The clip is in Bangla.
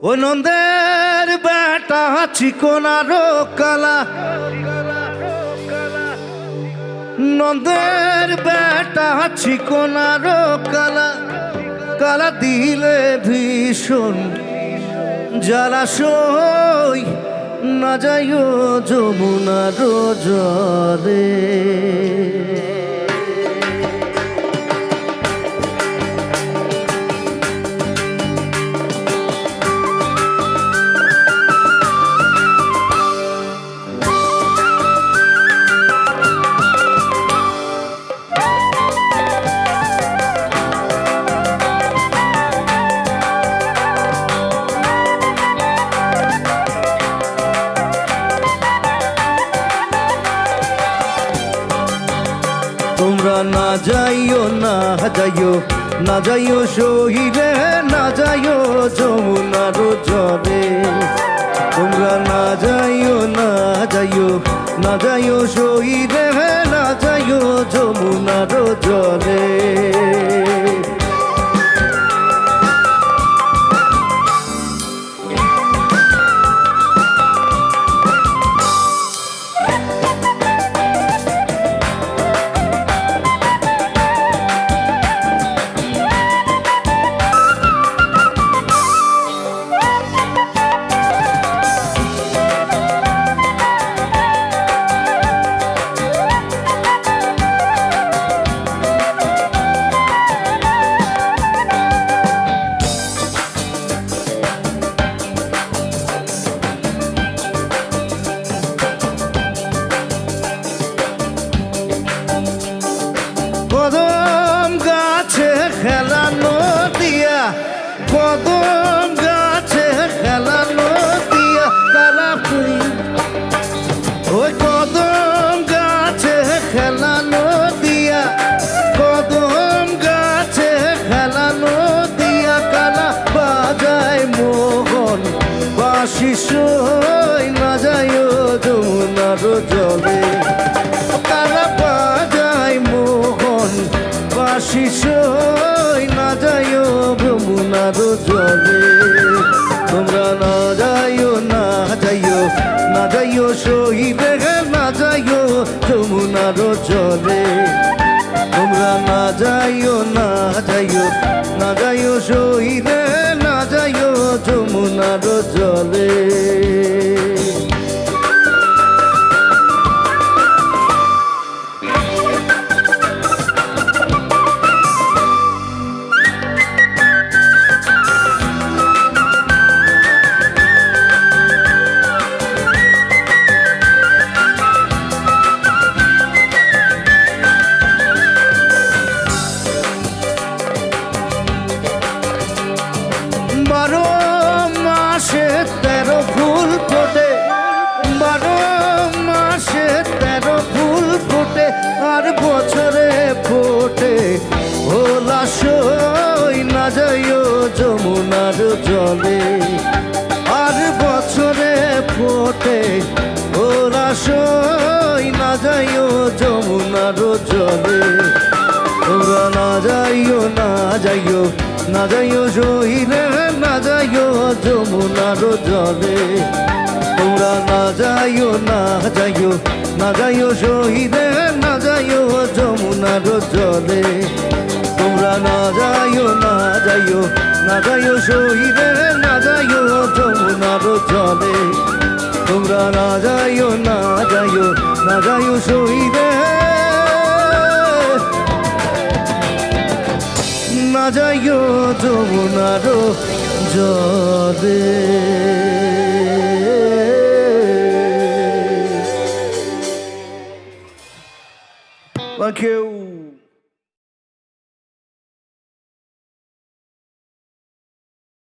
ও নন্দের বেটা চিকনারো কালা, নন্দের বেটা চিকনারো কালা, কালা দিলে ভীষণ জলাশয় না যাইও যমুনার জলে। তোমরা না যাইও না যাইও না যাইও শহীদে না যাইও যমুনার জলে। তোমরা না যাইও না যাইও না যাইও শহীদে না যাইও যমুনার জলে। কদম গাছে খেলানো দিয়া, কদম গাছে খেলানো দিয়া কালা ফুল, ওই কদম গাছে খেলানো দিয়া, কদম গাছে খেলানো দিয়া কালা বাজায় মোহন বাঁশি সই না যায় যমুনার জলে। কালা বাজায় মোহন বাঁশি সই না যাইও যমুনার জলে। তোমরা না যাইও না যাইও না যাইও শহীদে না যাইও যমুনার জলে। তোমরা না যাইও না যাইও না যাইও শহীদে না যাইও যমুনার জলে। বারো মাসে 13 ফুল ফোটে, 12 মাসে 13 ফুল ফোটে, আর বছরে ফোটে ভোলা সই না যাইও যমুনার জলে। আর বছরে ফোটে ভোলা সই না যাইও যমুনার জলে। তোমরা না যাইও না যাইও না যাইও শহীদে না যাইও যমুনার জলে। তোমরা না যাইও না যাইও না যাইও শহীদে না যাইও যমুনার জলে। তোমরা না যাইও না যাইও না যাইও শহীদে না যাইও যমুনার জলে। তোমরা না যাইও না যাইও না যাইও শহীদে না যাইও যমুনার জলে। Thank you.